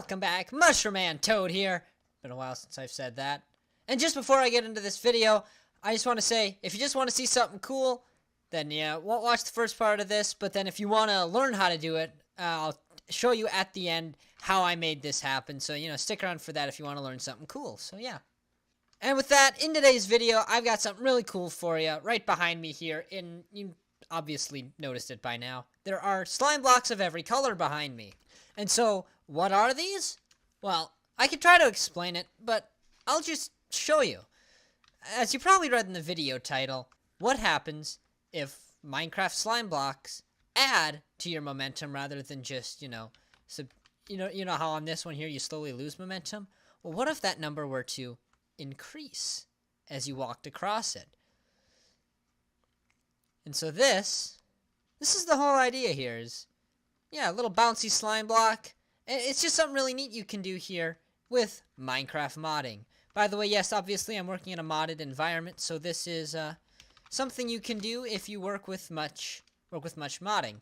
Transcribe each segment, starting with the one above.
Welcome back, Mushroom Man Toad here. Been a while since I've said that. And just before I get into this video, I just want to say, if you just want to see something cool, then yeah, won't watch the first part of this, but then if you want to learn how to do it, I'll show you at the end how I made this happen. So, stick around for that if you want to learn something cool. So, yeah. And with that, in today's video, I've got something really cool for you right behind me here. And you obviously noticed it by now. There are slime blocks of every color behind me. And so, what are these? Well, I could try to explain it, but I'll just show you. As you probably read in the video title, what happens if Minecraft slime blocks add to your momentum rather than just, you know how on this one here you slowly lose momentum? Well, what if that number were to increase as you walked across it? And so this is the whole idea here is, yeah, a little bouncy slime block. It's just something really neat you can do here with Minecraft modding. By the way, yes, obviously I'm working in a modded environment, so this is something you can do if you work with much modding.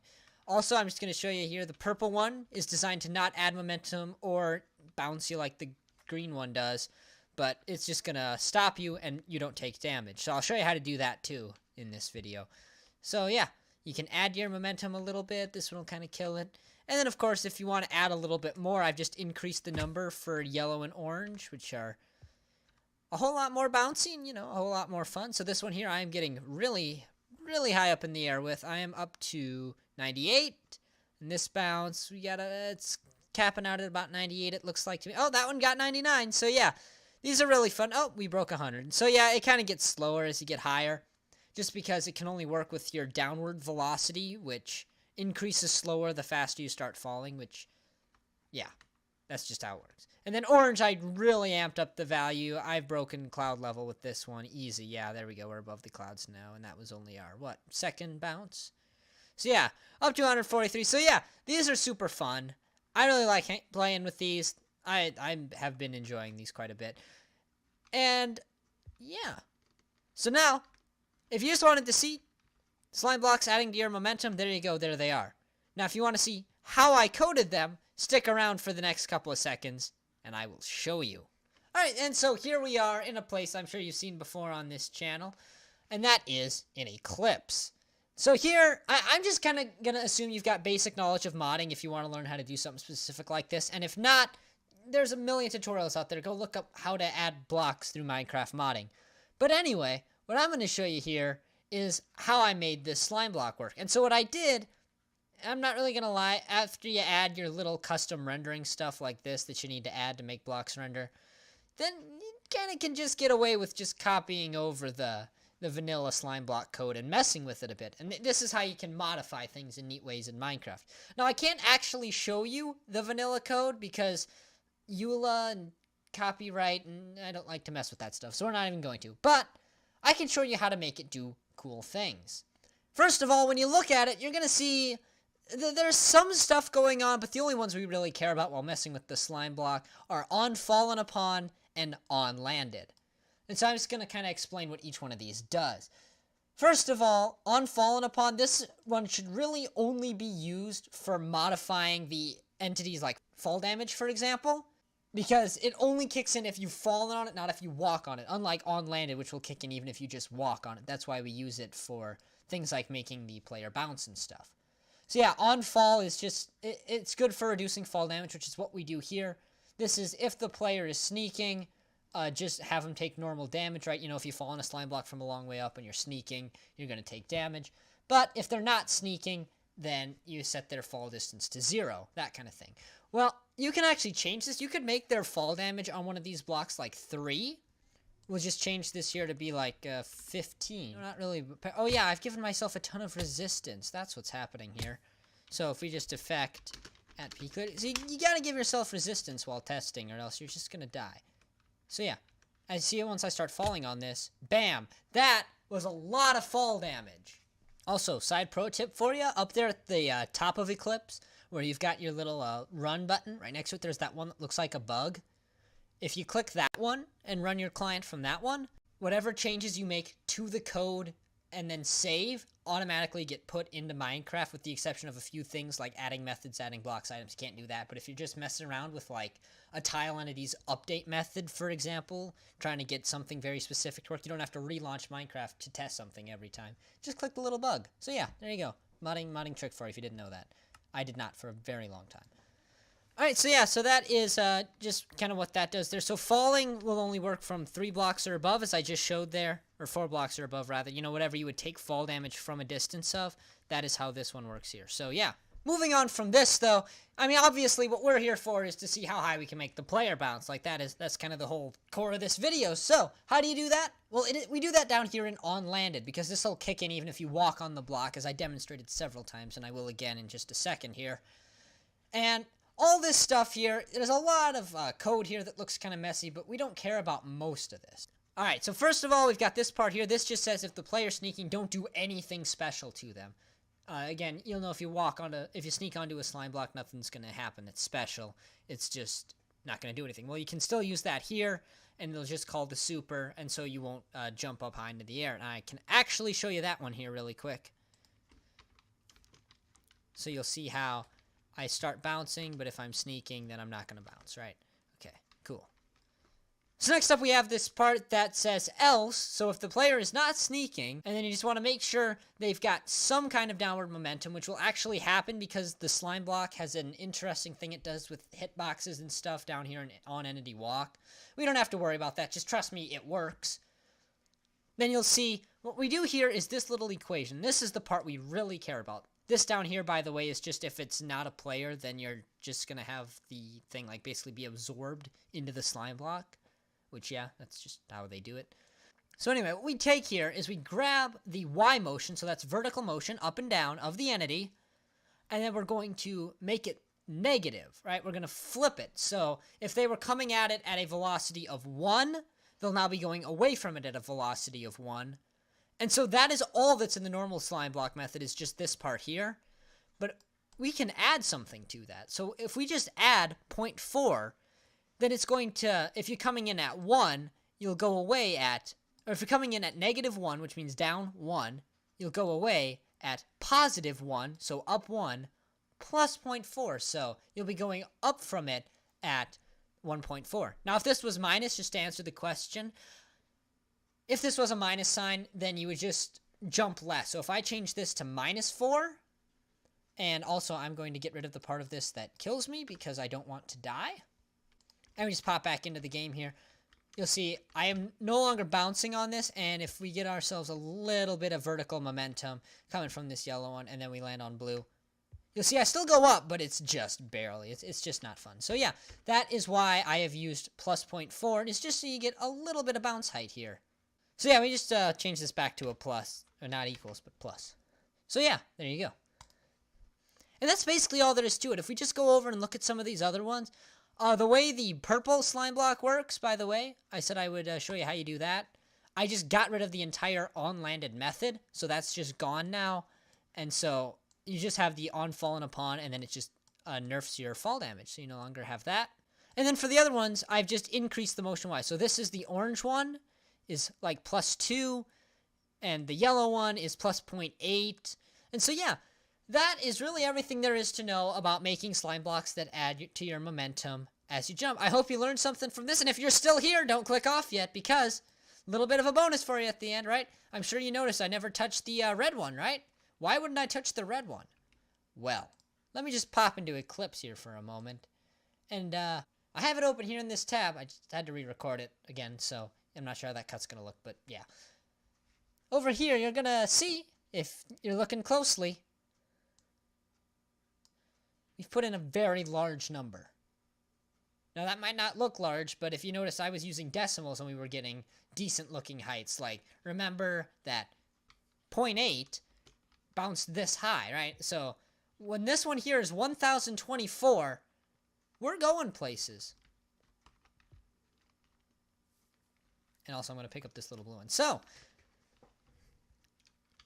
Also, I'm just going to show you here, the purple one is designed to not add momentum or bounce you like the green one does, but it's just going to stop you and you don't take damage. So I'll show you how to do that too in this video. So yeah, you can add your momentum a little bit. This one will kind of kill it. And then, of course, if you want to add a little bit more, I've just increased the number for yellow and orange, which are a whole lot more bouncy and, a whole lot more fun. So this one here, I am getting really, really high up in the air with. I am up to 98. And this bounce, it's capping out at about 98, it looks like to me. Oh, that one got 99. So, yeah, these are really fun. Oh, we broke 100. So, yeah, it kind of gets slower as you get higher, just because it can only work with your downward velocity, which increases slower the faster you start falling, which, yeah, that's just how it works. And then orange, I really amped up the value. I've broken cloud level with this one. Easy. Yeah, there we go. We're above the clouds now, and that was only our, second bounce? So, yeah, up to 143. So, yeah, these are super fun. I really like playing with these. I have been enjoying these quite a bit. And, yeah. So now, if you just wanted to see slime blocks adding to your momentum, there you go, there they are. Now, if you want to see how I coded them, stick around for the next couple of seconds, and I will show you. Alright, and so here we are in a place I'm sure you've seen before on this channel, and that is in Eclipse. So here, I'm just kind of going to assume you've got basic knowledge of modding if you want to learn how to do something specific like this, and if not, there's a million tutorials out there. Go look up how to add blocks through Minecraft modding. But anyway, what I'm going to show you here is how I made this slime block work. And so what I did, I'm not really going to lie, after you add your little custom rendering stuff like this that you need to add to make blocks render, then you kind of can just get away with just copying over the vanilla slime block code and messing with it a bit. And this is how you can modify things in neat ways in Minecraft. Now, I can't actually show you the vanilla code because EULA and copyright, and I don't like to mess with that stuff, so we're not even going to. But I can show you how to make it do cool things. First of all, when you look at it, you're going to see there's some stuff going on, but the only ones we really care about while messing with the slime block are on fallen upon and on landed. And so I'm just going to kind of explain what each one of these does. First of all, on fallen upon, this one should really only be used for modifying the entities like fall damage, for example, because it only kicks in if you've fallen on it, not if you walk on it, unlike on landed, which will kick in even if you just walk on it. That's why we use it for things like making the player bounce and stuff. So yeah, on fall is just, it's good for reducing fall damage, which is what we do here. This is if the player is sneaking, just have them take normal damage, right? If you fall on a slime block from a long way up and you're sneaking, you're going to take damage. But if they're not sneaking, then you set their fall distance to 0, that kind of thing. Well, you can actually change this. You could make their fall damage on one of these blocks like 3. We'll just change this here to be like 15. No, not really. Oh yeah, I've given myself a ton of resistance. That's what's happening here. So if we just effect at peak, so you gotta give yourself resistance while testing, or else you're just gonna die. So yeah, I see it once I start falling on this. Bam! That was a lot of fall damage. Also, side pro tip for you, up there at the top of Eclipse, where you've got your little run button, right next to it, there's that one that looks like a bug. If you click that one and run your client from that one, whatever changes you make to the code and then save automatically get put into Minecraft, with the exception of a few things like adding methods, adding blocks, items. You can't do that. But if you're just messing around with like a tile entity's update method, for example, trying to get something very specific to work, you don't have to relaunch Minecraft to test something every time. Just click the little bug. So yeah, there you go. Modding trick for you if you didn't know that. I did not for a very long time. Alright, so yeah, so that is just kind of what that does there. So falling will only work from 3 blocks or above, as I just showed there. Or 4 blocks or above, rather. You know, whatever you would take fall damage from a distance of, that is how this one works here. So yeah, moving on from this, though, I mean, obviously what we're here for is to see how high we can make the player bounce. Like, that's kind of the whole core of this video. So, how do you do that? Well, we do that down here in on landed, because this will kick in even if you walk on the block, as I demonstrated several times, and I will again in just a second here. And all this stuff here, there's a lot of code here that looks kind of messy, but we don't care about most of this. Alright, so first of all, we've got this part here. This just says if the player's sneaking, don't do anything special to them. Again, you'll know if you sneak onto a slime block, nothing's going to happen that's special. It's just not going to do anything. Well, you can still use that here, and it'll just call the super, and so you won't jump up high into the air. And I can actually show you that one here really quick. So you'll see how I start bouncing, but if I'm sneaking, then I'm not going to bounce, right? Okay, cool. So next up we have this part that says else. So if the player is not sneaking, and then you just want to make sure they've got some kind of downward momentum, which will actually happen because the slime block has an interesting thing it does with hitboxes and stuff down here in on entity walk. We don't have to worry about that. Just trust me, it works. Then you'll see what we do here is this little equation. This is the part we really care about. This down here, by the way, is just if it's not a player, then you're just going to have the thing like basically be absorbed into the slime block. Which, yeah, that's just how they do it. So anyway, what we take here is we grab the Y motion, so that's vertical motion, up and down, of the entity, and then we're going to make it negative, right? We're going to flip it. So if they were coming at it at a velocity of 1, they'll now be going away from it at a velocity of 1. And so that is all that's in the normal slime block method, is just this part here. But we can add something to that. So if we just add 0.4, then it's going to, if you're coming in at 1, you'll go away at, or if you're coming in at -1, which means down 1, you'll go away at +1, so up 1, plus 0.4. So you'll be going up from it at 1.4. Now, if this was minus, just to answer the question, if this was a minus sign, then you would just jump less. So if I change this to -4, and also I'm going to get rid of the part of this that kills me because I don't want to die. And we just pop back into the game here. You'll see I am no longer bouncing on this, and if we get ourselves a little bit of vertical momentum coming from this yellow one, and then we land on blue, you'll see I still go up, but it's just barely. It's just not fun. So yeah, that is why I have used plus 0.4, and it's just so you get a little bit of bounce height here. So yeah, we just change this back to a plus, or not equals, but plus. So yeah, there you go. And that's basically all there is to it. If we just go over and look at some of these other ones, the way the purple slime block works, by the way, I said I would show you how you do that. I just got rid of the entire on-landed method, so that's just gone now. And so you just have the on fallen upon, and then it just nerfs your fall damage, so you no longer have that. And then for the other ones, I've just increased the motion-wise. So this is the orange one, is like +2, and the yellow one is plus 0.8. And so yeah, that is really everything there is to know about making slime blocks that add to your momentum as you jump. I hope you learned something from this, and if you're still here, don't click off yet, because a little bit of a bonus for you at the end, right? I'm sure you noticed I never touched the red one, right? Why wouldn't I touch the red one? Well, let me just pop into Eclipse here for a moment. And I have it open here in this tab. I just had to re-record it again, so I'm not sure how that cut's going to look, but yeah. Over here, you're going to see, if you're looking closely, we've put in a very large number. Now, that might not look large, but if you notice, I was using decimals and we were getting decent-looking heights. Like, remember that 0.8 bounced this high, right? So, when this one here is 1024, we're going places. And also, I'm going to pick up this little blue one. So,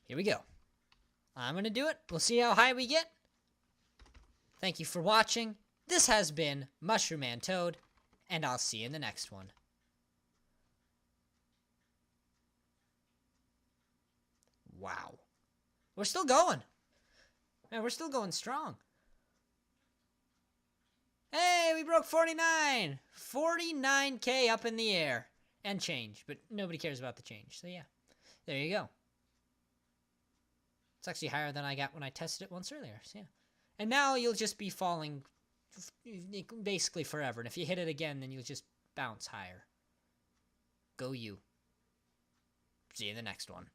here we go. I'm going to do it. We'll see how high we get. Thank you for watching. This has been Mushroom Man Toad, and I'll see you in the next one. Wow. We're still going. Man, we're still going strong. Hey, we broke 49. 49K up in the air. And change, but nobody cares about the change. So yeah, there you go. It's actually higher than I got when I tested it once earlier. So yeah. And now you'll just be falling basically forever. And if you hit it again, then you'll just bounce higher. Go you. See you in the next one.